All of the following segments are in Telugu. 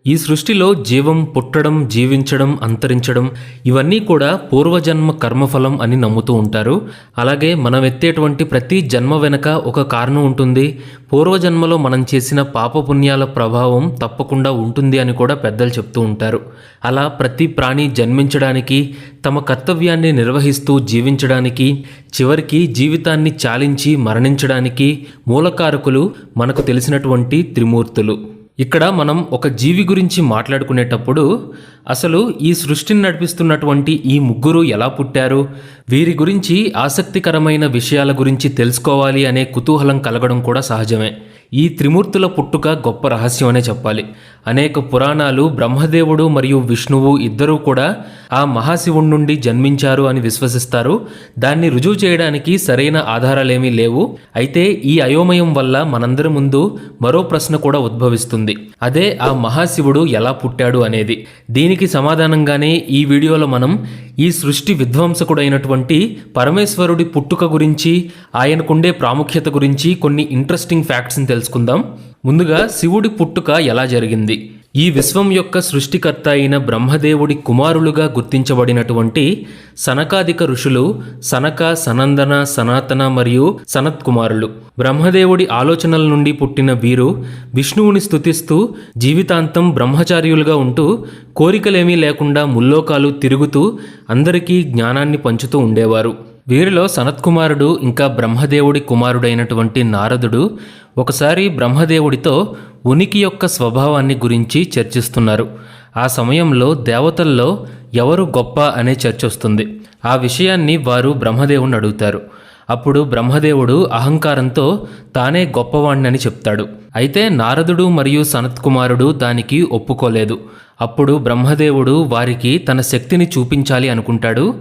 ఈ సృష్టిలో జీవం పుట్టడం, జీవించడం, అంతరించడం ఇవన్నీ కూడా పూర్వజన్మ కర్మఫలం అని నమ్ముతూ ఉంటారు. అలాగే మనం ఎత్తేటువంటి ప్రతి జన్మ వెనక ఒక కారణం ఉంటుంది. పూర్వజన్మలో మనం చేసిన పాపపుణ్యాల ప్రభావం తప్పకుండా ఉంటుంది అని కూడా పెద్దలు చెప్తూ ఉంటారు. అలా ప్రతి ప్రాణి జన్మించడానికి, తమ కర్తవ్యాన్ని నిర్వహిస్తూ జీవించడానికి, చివరికి జీవితాన్ని చాలించి మరణించడానికి మూలకారకులు మనకు తెలిసినటువంటి త్రిమూర్తులు. ఇక్కడ మనం ఒక జీవి గురించి మాట్లాడుకునేటప్పుడు అసలు ఈ సృష్టిని నడిపిస్తున్నటువంటి ఈ ముగ్గురు ఎలా పుట్టారు, వీరి గురించి ఆసక్తికరమైన విషయాల గురించి తెలుసుకోవాలి అనే కుతూహలం కలగడం కూడా సహజమే. ఈ త్రిమూర్తుల పుట్టుక గొప్ప రహస్యం అనే చెప్పాలి. అనేక పురాణాలు బ్రహ్మదేవుడు మరియు విష్ణువు ఇద్దరూ కూడా ఆ మహాశివుడి నుండి జన్మించారు అని విశ్వసిస్తారు. దాన్ని రుజువు చేయడానికి సరైన ఆధారాలేమీ లేవు. అయితే ఈ అయోమయం వల్ల మనందరి ముందు మరో ప్రశ్న కూడా ఉద్భవిస్తుంది. అదే ఆ మహాశివుడు ఎలా పుట్టాడు అనేది. దీనికి సమాధానంగానే ఈ వీడియోలో మనం ఈ సృష్టి విధ్వంసకుడైనటువంటి పరమేశ్వరుడి పుట్టుక గురించి, ఆయనకుండే ప్రాముఖ్యత గురించి కొన్ని ఇంట్రెస్టింగ్ ఫ్యాక్ట్స్ని తెలుసుకుందాం. ముందుగా శివుడి పుట్టుక ఎలా జరిగింది. ఈ విశ్వం యొక్క సృష్టికర్త అయిన బ్రహ్మదేవుడి కుమారులుగా గుర్తించబడినటువంటి సనకాదిక ఋషులు సనక, సనందన, సనాతన మరియు సనత్ కుమారులు. బ్రహ్మదేవుడి ఆలోచనల నుండి పుట్టిన వీరు విష్ణువుని స్తుతిస్తూ జీవితాంతం బ్రహ్మచార్యులుగా ఉంటూ కోరికలేమీ లేకుండా ముల్లోకాలు తిరుగుతూ అందరికీ జ్ఞానాన్ని పంచుతూ ఉండేవారు. వీరిలో సనత్కుమారుడు ఇంకా బ్రహ్మదేవుడి కుమారుడైనటువంటి నారదుడు ఒకసారి బ్రహ్మదేవుడితో ఉనికి యొక్క స్వభావాన్ని గురించి చర్చిస్తున్నారు. ఆ సమయంలో దేవతల్లో ఎవరు గొప్ప అనే చర్చ వస్తుంది. ఆ విషయాన్ని వారు బ్రహ్మదేవుని అడుగుతారు. అప్పుడు బ్రహ్మదేవుడు అహంకారంతో తానే గొప్పవాణ్ణని చెప్తాడు. అయితే నారదుడు మరియు సనత్కుమారుడు దానికి ఒప్పుకోలేదు. అప్పుడు బ్రహ్మదేవుడు వారికి తన శక్తిని చూపించాలి అనుకుంటాడు.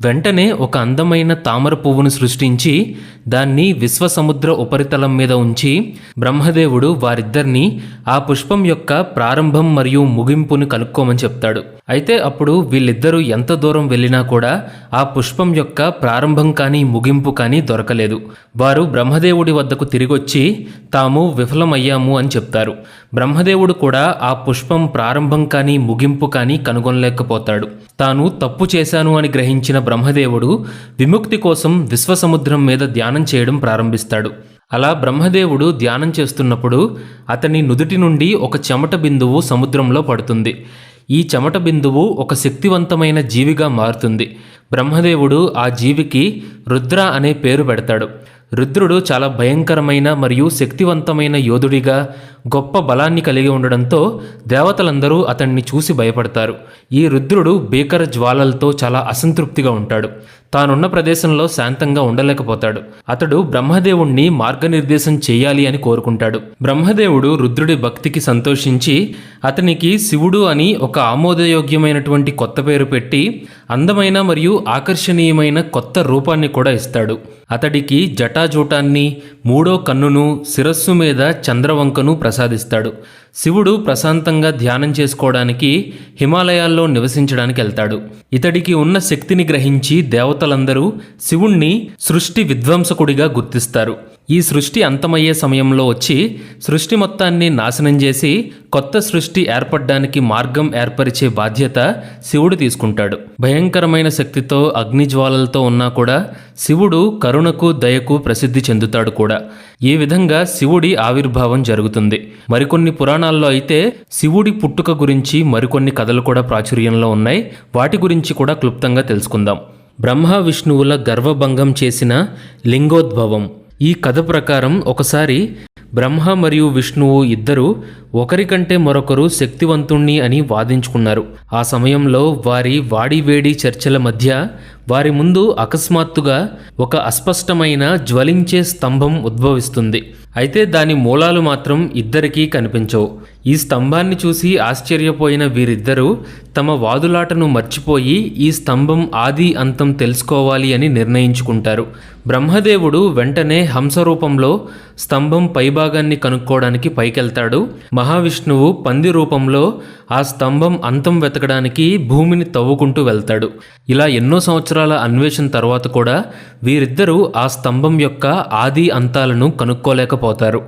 వెంటనే ఒక అందమైన తామర పువ్వును సృష్టించి దాన్ని విశ్వసముద్ర ఉపరితలం మీద ఉంచి బ్రహ్మదేవుడు వారిద్దరినీ ఆ పుష్పం యొక్క ప్రారంభం మరియు ముగింపును కనుక్కోమని చెప్తాడు. అయితే అప్పుడు వీళ్ళిద్దరూ ఎంత దూరం వెళ్ళినా కూడా ఆ పుష్పం యొక్క ప్రారంభం కానీ ముగింపు కానీ దొరకలేదు. వారు బ్రహ్మదేవుడి వద్దకు తిరిగొచ్చి తాము విఫలమయ్యాము అని చెప్తారు. బ్రహ్మదేవుడు కూడా ఆ పుష్పం ప్రారంభం కానీ ముగింపు కానీ కనుగొనలేకపోతాడు. తాను తప్పు చేశాను అని గ్రహించిన బ్రహ్మదేవుడు విముక్తి కోసం విశ్వసముద్రం మీద ధ్యానం చేయడం ప్రారంభిస్తాడు. అలా బ్రహ్మదేవుడు ధ్యానం చేస్తున్నప్పుడు అతని నుదుటి నుండి ఒక చెమట బిందువు సముద్రంలో పడుతుంది. ఈ చెమట బిందువు ఒక శక్తివంతమైన జీవిగా మారుతుంది. బ్రహ్మదేవుడు ఆ జీవికి రుద్ర అనే పేరు పెడతాడు. రుద్రుడు చాలా భయంకరమైన మరియు శక్తివంతమైన యోధుడిగా గొప్ప బలాన్ని కలిగి ఉండడంతో దేవతలందరూ అతన్ని చూసి భయపడతారు. ఈ రుద్రుడు భీకర జ్వాలలతో చాలా అసంతృప్తిగా ఉంటాడు. తానున్న ప్రదేశంలో శాంతంగా ఉండలేకపోతాడు. అతడు బ్రహ్మదేవుణ్ణి మార్గనిర్దేశం చేయాలి అని కోరుకుంటాడు. బ్రహ్మదేవుడు రుద్రుడి భక్తికి సంతోషించి అతనికి శివుడు అని ఒక ఆమోదయోగ్యమైనటువంటి కొత్త పేరు పెట్టి అందమైన మరియు ఆకర్షణీయమైన కొత్త రూపాన్ని కూడా ఇస్తాడు. అతడికి జటాజూటాన్ని, మూడో కన్నును, శిరస్సు మీద చంద్రవంకను ప్రసాదిస్తాడు. శివుడు ప్రశాంతంగా ధ్యానం చేసుకోవడానికి హిమాలయాల్లో నివసించడానికి వెళ్తాడు. ఇతడికి ఉన్న శక్తిని గ్రహించి దేవతలందరూ శివుణ్ణి సృష్టి విధ్వంసకుడిగా గుర్తిస్తారు. ఈ సృష్టి అంతమయ్యే సమయంలో వచ్చి సృష్టి మొత్తాన్ని నాశనం చేసి కొత్త సృష్టి ఏర్పడడానికి మార్గం ఏర్పరిచే బాధ్యత శివుడు తీసుకుంటాడు. భయంకరమైన శక్తితో అగ్నిజ్వాలలతో ఉన్నా కూడా శివుడు కరుణకు, దయకు ప్రసిద్ధి చెందుతాడు కూడా. ఈ విధంగా శివుడి ఆవిర్భావం జరుగుతుంది. మరికొన్ని పురాణాల్లో అయితే శివుడి పుట్టుక గురించి మరికొన్ని కథలు కూడా ప్రాచుర్యంలో ఉన్నాయి. వాటి గురించి కూడా క్లుప్తంగా తెలుసుకుందాం. బ్రహ్మ విష్ణువుల గర్వభంగం చేసిన లింగోద్భవం. ఈ కథ ప్రకారం ఒకసారి బ్రహ్మ మరియు విష్ణువు ఇద్దరు ఒకరికంటే మరొకరు శక్తివంతుణ్ణి అని వాదించుకున్నారు. ఆ సమయంలో వారి వాడివేడి చర్చల మధ్య వారి ముందు అకస్మాత్తుగా ఒక అస్పష్టమైన జ్వలించే స్తంభం ఉద్భవిస్తుంది. అయితే దాని మూలాలు మాత్రం ఇద్దరికీ కనిపించవు. ఈ స్తంభాన్ని చూసి ఆశ్చర్యపోయిన వీరిద్దరూ తమ వాదులాటను మర్చిపోయి ఈ స్తంభం ఆది అంతం తెలుసుకోవాలి అని నిర్ణయించుకుంటారు. బ్రహ్మదేవుడు వెంటనే హంస రూపంలో స్తంభం పైభాగాన్ని కనుక్కోవడానికి పైకెళ్తాడు. మహావిష్ణువు పంది రూపంలో ఆ స్తంభం అంతం వెతకడానికి భూమిని తవ్వుకుంటూ వెళ్తాడు. ఇలా ఎన్నో సంవత్సరాల అన్వేషణ తర్వాత కూడా వీరిద్దరూ ఆ స్తంభం యొక్క ఆది అంతాలను కనుక్కోలేకపోతారు.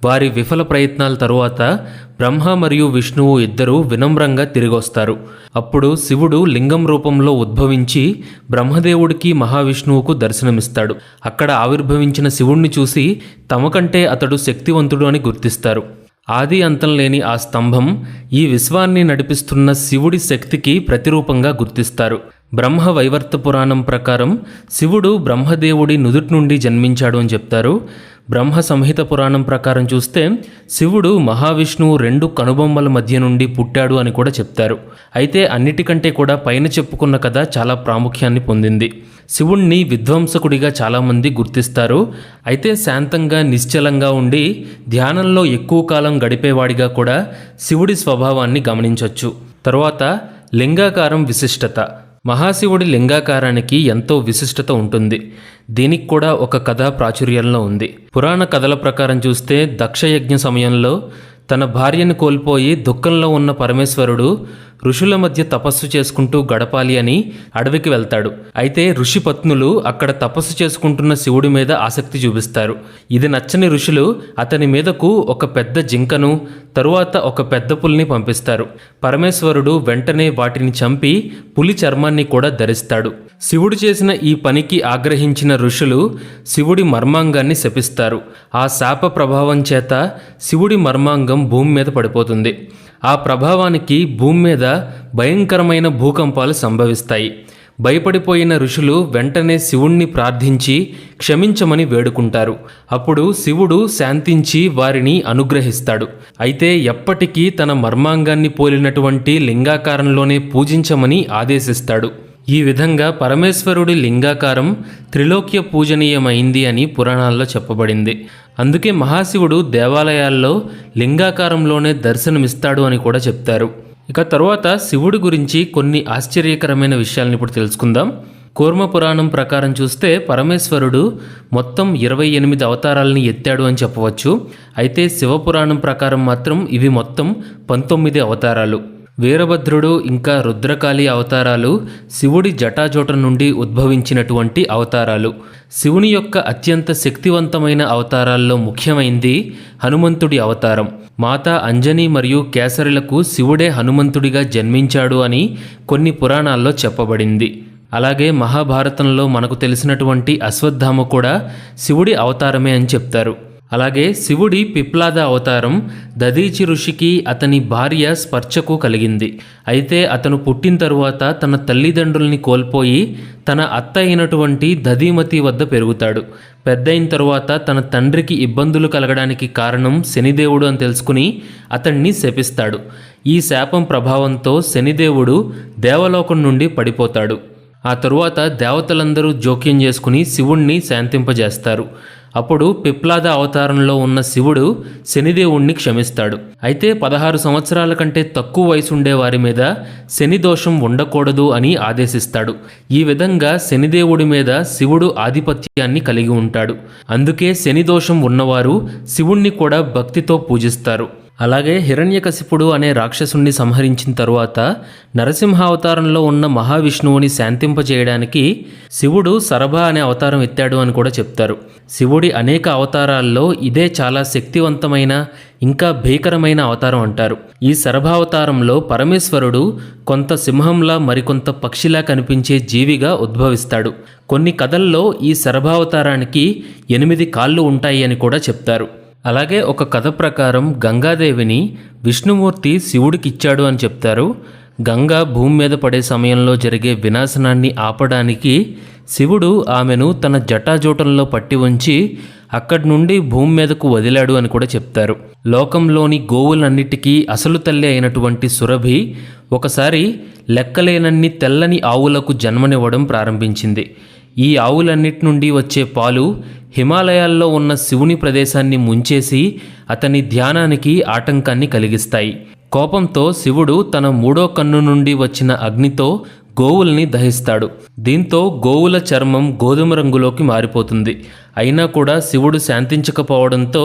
వారి విఫల ప్రయత్నాల తరువాత బ్రహ్మ మరియు విష్ణువు ఇద్దరూ వినమ్రంగా తిరిగొస్తారు. అప్పుడు శివుడు లింగం రూపంలో ఉద్భవించి బ్రహ్మదేవుడికి మహావిష్ణువుకు దర్శనమిస్తాడు. అక్కడ ఆవిర్భవించిన శివుణ్ణి చూసి తమకంటే అతడు శక్తివంతుడు అని గుర్తిస్తారు. ఆది అంతం లేని ఆ స్తంభం ఈ విశ్వాన్ని నడిపిస్తున్న శివుడి శక్తికి ప్రతిరూపంగా గుర్తిస్తారు. బ్రహ్మ వైవర్త పురాణం ప్రకారం శివుడు బ్రహ్మదేవుడి నుదుటి నుండి జన్మించాడు అని చెప్తారు. బ్రహ్మ సంహిత పురాణం ప్రకారం చూస్తే శివుడు మహావిష్ణువు 2 కనుబొమ్మల మధ్య నుండి పుట్టాడు అని కూడా చెప్తారు. అయితే అన్నిటికంటే కూడా పైన చెప్పుకున్న కథ చాలా ప్రాముఖ్యాన్ని పొందింది. శివుణ్ణి విధ్వంసకుడిగా చాలామంది గుర్తిస్తారు. అయితే శాంతంగా నిశ్చలంగా ఉండి ధ్యానంలో ఎక్కువ కాలం గడిపేవాడిగా కూడా శివుడి స్వభావాన్ని గమనించవచ్చు. తరువాత లింగాకారం విశిష్టత. మహాశివుడి లింగాకారానికి ఎంతో విశిష్టత ఉంటుంది. దీనికి కూడా ఒక కథ ప్రాచుర్యంలో ఉంది. పురాణ కథల ప్రకారం చూస్తే దక్షయజ్ఞ సమయంలో తన భార్యను కోల్పోయి దుఃఖంలో ఉన్న పరమేశ్వరుడు ఋషుల మధ్య తపస్సు చేసుకుంటూ గడపాలి అని అడవికి వెళ్తాడు. అయితే ఋషి పత్నులు అక్కడ తపస్సు చేసుకుంటున్న శివుడి మీద ఆసక్తి చూపిస్తారు. ఇది నచ్చని ఋషులు అతని మీదకు ఒక పెద్ద జింకను, తరువాత ఒక పెద్ద పులిని పంపిస్తారు. పరమేశ్వరుడు వెంటనే వాటిని చంపి పులి చర్మాన్ని కూడా ధరిస్తాడు. శివుడు చేసిన ఈ పనికి ఆగ్రహించిన ఋషులు శివుడి మర్మాంగాన్ని శపిస్తారు. ఆ శాప ప్రభావం చేత శివుడి మర్మాంగం భూమి మీద పడిపోతుంది. ఆ ప్రభావానికి భూమి మీద భయంకరమైన భూకంపాలు సంభవిస్తాయి. భయపడిపోయిన ఋషులు వెంటనే శివుణ్ణి ప్రార్థించి క్షమించమని వేడుకుంటారు. అప్పుడు శివుడు శాంతించి వారిని అనుగ్రహిస్తాడు. అయితే ఎప్పటికీ తన మర్మాంగాన్ని పోలినటువంటి లింగాకారంలోనే పూజించమని ఆదేశిస్తాడు. ఈ విధంగా పరమేశ్వరుడి లింగాకారం త్రిలోక్య పూజనీయమైంది అని పురాణాల్లో చెప్పబడింది. అందుకే మహాశివుడు దేవాలయాల్లో లింగాకారంలోనే దర్శనమిస్తాడు అని కూడా చెప్తారు. ఇక తరువాత శివుడి గురించి కొన్ని ఆశ్చర్యకరమైన విషయాలను ఇప్పుడు తెలుసుకుందాం. కూర్మ పురాణం ప్రకారం చూస్తే పరమేశ్వరుడు మొత్తం 28 అవతారాలని ఎత్తాడు అని చెప్పవచ్చు. అయితే శివపురాణం ప్రకారం మాత్రం ఇవి మొత్తం 19 అవతారాలు. వీరభద్రుడు ఇంకా రుద్రకాళి అవతారాలు శివుడి జటాజోట నుండి ఉద్భవించినటువంటి అవతారాలు. శివుని యొక్క అత్యంత శక్తివంతమైన అవతారాల్లో ముఖ్యమైంది హనుమంతుడి అవతారం. మాతా అంజని మరియు కేసరులకు శివుడే హనుమంతుడిగా జన్మించాడు అని కొన్ని పురాణాల్లో చెప్పబడింది. అలాగే మహాభారతంలో మనకు తెలిసినటువంటి అశ్వత్థామ కూడా శివుడి అవతారమే అని చెప్తారు. అలాగే శివుడి పిప్లాద అవతారం దధీచి ఋషికి అతని భార్య స్పర్శకు కలిగింది. అయితే అతను పుట్టిన తరువాత తన తల్లిదండ్రుల్ని కోల్పోయి తన అత్త అయినటువంటి దధీమతి వద్ద పెరుగుతాడు. పెద్దయిన తరువాత తన తండ్రికి ఇబ్బందులు కలగడానికి కారణం శనిదేవుడు అని తెలుసుకుని అతన్ని శపిస్తాడు. ఈ శాపం ప్రభావంతో శనిదేవుడు దేవలోకం నుండి పడిపోతాడు. ఆ తరువాత దేవతలందరూ జోక్యం చేసుకుని శివుణ్ణి శాంతింపజేస్తారు. అప్పుడు పిప్లాద అవతారంలో ఉన్న శివుడు శనిదేవుణ్ణి క్షమిస్తాడు. అయితే 16 సంవత్సరాల కంటే తక్కువ వయసు ఉండే వారి మీద శని దోషం ఉండకూడదు అని ఆదేశిస్తాడు. ఈ విధంగా శనిదేవుడి మీద శివుడు ఆధిపత్యాన్ని కలిగి ఉంటాడు. అందుకే శని దోషం ఉన్నవారు శివుణ్ణి కూడా భక్తితో పూజిస్తారు. అలాగే హిరణ్యకశిపుడు అనే రాక్షసుణ్ణి సంహరించిన తరువాత నరసింహావతారంలో ఉన్న మహావిష్ణువుని శాంతింపజేయడానికి శివుడు సరభ అనే అవతారం ఎత్తాడు అని కూడా చెప్తారు. శివుడి అనేక అవతారాల్లో ఇదే చాలా శక్తివంతమైన ఇంకా భీకరమైన అవతారం అంటారు. ఈ సరభావతారంలో పరమేశ్వరుడు కొంత సింహంలా మరికొంత పక్షిలా కనిపించే జీవిగా ఉద్భవిస్తాడు. కొన్ని కథల్లో ఈ సరభావతారానికి 8 కాళ్ళు ఉంటాయి అని కూడా చెప్తారు. అలాగే ఒక కథ ప్రకారం గంగాదేవిని విష్ణుమూర్తి శివుడికిచ్చాడు అని చెప్తారు. గంగ భూమి మీద పడే సమయంలో జరిగే వినాశనాన్ని ఆపడానికి శివుడు ఆమెను తన జటాజూటంలో పట్టి ఉంచి అక్కడి నుండి భూమి మీదకు వదిలాడు అని కూడా చెప్తారు. లోకంలోని గోవులన్నిటికీ అసలు తల్లి అయినటువంటి సురభి ఒకసారి లెక్కలేనన్ని తెల్లని ఆవులకు జన్మనివ్వడం ప్రారంభించింది. ఈ ఆవులన్నిటి నుండి వచ్చే పాలు హిమాలయాల్లో ఉన్న శివుని ప్రదేశాన్ని ముంచేసి అతని ధ్యానానికి ఆటంకాన్ని కలిగిస్తాయి. కోపంతో శివుడు తన 3వ కన్ను నుండి వచ్చిన అగ్నితో గోవుల్ని దహిస్తాడు. దీంతో గోవుల చర్మం గోధుమ రంగులోకి మారిపోతుంది. అయినా కూడా శివుడు శాంతించకపోవడంతో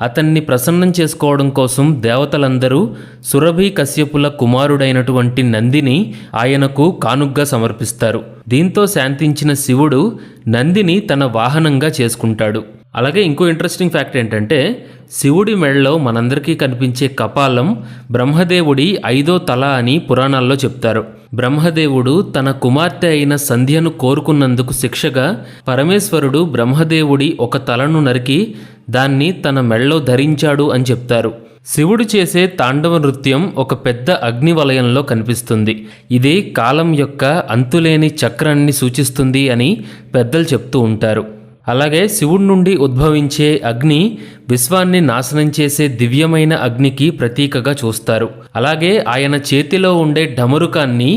అతన్ని ప్రసన్నం చేసుకోవడం కోసం దేవతలందరూ సురభి కశ్యపుల కుమారుడైనటువంటి నందిని ఆయనకు కానుగ్గా సమర్పిస్తారు. దీంతో శాంతించిన శివుడు నందిని తన వాహనంగా చేసుకుంటాడు. అలాగే ఇంకో ఇంట్రెస్టింగ్ ఫ్యాక్ట్ ఏంటంటే శివుడి మెడలో మనందరికీ కనిపించే కపాలం బ్రహ్మదేవుడి 5వ తల అని పురాణాల్లో చెప్తారు. బ్రహ్మదేవుడు తన కుమార్తె అయిన సంధ్యను కోరుకున్నందుకు శిక్షగా పరమేశ్వరుడు బ్రహ్మదేవుడి ఒక తలను నరికి దాన్ని తన మెడలో ధరించాడు అని చెప్తారు. శివుడు చేసే తాండవ నృత్యం ఒక పెద్ద అగ్ని వలయంలో కనిపిస్తుంది. ఇది కాలం యొక్క అంతులేని చక్రాన్ని సూచిస్తుంది అని పెద్దలు చెప్తూ ఉంటారు. అలాగే శివుడి నుండి ఉద్భవించే అగ్ని విశ్వాన్ని నాశనం చేసే దివ్యమైన అగ్నికి ప్రతీకగా చూస్తారు. అలాగే ఆయన చేతిలో ఉండే ఢమరుకాన్ని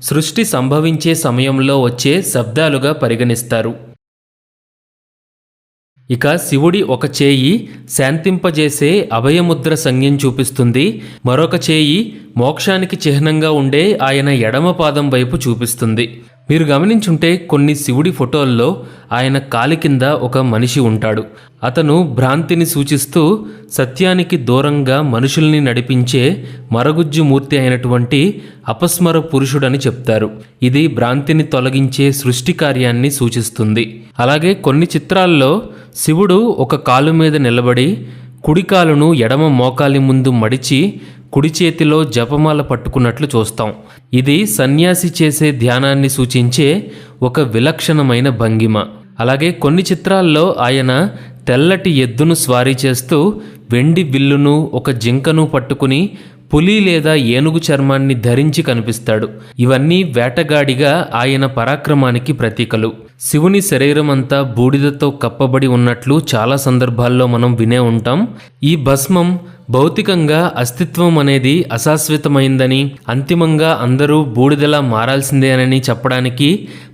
సృష్టి సంభవించే సమయంలో వచ్చే శబ్దాలుగా పరిగణిస్తారు. ఇక శివుడి ఒక చేయి శాంతింపజేసే అభయముద్ర సంజ్ఞం చూపిస్తుంది. మరొక చేయి మోక్షానికి చిహ్నంగా ఉండే ఆయన ఎడమ పాదం వైపు చూపిస్తుంది. మీరు గమనించుంటే కొన్ని శివుడి ఫోటోల్లో ఆయన కాలి కింద ఒక మనిషి ఉంటాడు. అతను భ్రాంతిని సూచిస్తూ సత్యానికి దూరంగా మనుషుల్ని నడిపించే మరగుజ్జు మూర్తి అయినటువంటి అపస్మర పురుషుడని చెప్తారు. ఇది భ్రాంతిని తొలగించే సృష్టి కార్యాన్ని సూచిస్తుంది. అలాగే కొన్ని చిత్రాల్లో శివుడు ఒక కాలు మీద నిలబడి కుడి కాలును ఎడమ మోకాలి ముందు మడిచి కుడి చేతిలో జపమాల పట్టుకున్నట్లు చూస్తాం. ఇది సన్యాసి చేసే ధ్యానాన్ని సూచించే ఒక విలక్షణమైన భంగిమ. అలాగే కొన్ని చిత్రాల్లో ఆయన తెల్లటి ఎద్దును స్వారీ చేస్తూ వెండి విల్లును ఒక జింకను పట్టుకుని పులి లేదా ఏనుగు చర్మాన్ని ధరించి కనిపిస్తాడు. ఇవన్నీ వేటగాడిగా ఆయన పరాక్రమానికి ప్రతీకలు. శివుని శరీరం అంతా బూడిదతో కప్పబడి ఉన్నట్లు చాలా సందర్భాల్లో మనం వినే ఉంటాం. ఈ భస్మం భౌతికంగా అస్తిత్వం అనేది అశాశ్వతమైందని, అంతిమంగా అందరూ బూడిదలా మారాల్సిందేనని చెప్పడానికి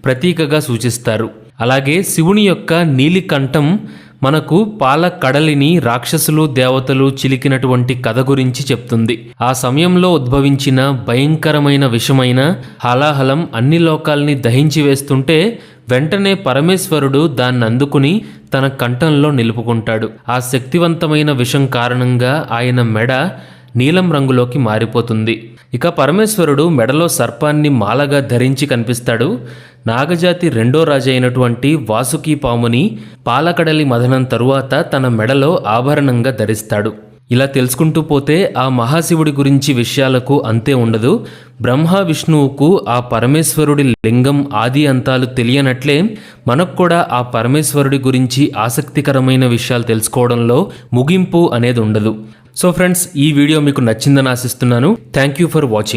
ప్రతీకగా సూచిస్తారు. అలాగే శివుని యొక్క నీలికంఠం మనకు పాల కడలిని రాక్షసులు దేవతలు చిలికినటువంటి కథ గురించి చెప్తుంది. ఆ సమయంలో ఉద్భవించిన భయంకరమైన విషమైన హాలాహలం అన్ని లోకాల్ని దహించి వేస్తుంటే వెంటనే పరమేశ్వరుడు దాన్ని అందుకుని తన కంఠంలో నిలుపుకుంటాడు. ఆ శక్తివంతమైన విషం కారణంగా ఆయన మెడ నీలం రంగులోకి మారిపోతుంది. ఇక పరమేశ్వరుడు మెడలో సర్పాన్ని మాలగా ధరించి కనిపిస్తాడు. నాగజాతి 2వ రాజు అయినటువంటి వాసుకి పాముని పాలకడలి మదనం తరువాత తన మెడలో ఆభరణంగా ధరిస్తాడు. ఇలా తెలుసుకుంటూ పోతే ఆ మహాశివుడి గురించి విషయాలకు అంతే ఉండదు. బ్రహ్మ విష్ణువుకు ఆ పరమేశ్వరుడి లింగం ఆది అంతాలు తెలియనట్లే మనకు కూడా ఆ పరమేశ్వరుడి గురించి ఆసక్తికరమైన విషయాలు తెలుసుకోవడంలో ముగింపు అనేది ఉండదు. సో ఫ్రెండ్స్, ఈ వీడియో మీకు నచ్చిందని ఆశిస్తున్నాను. Thank you for watching.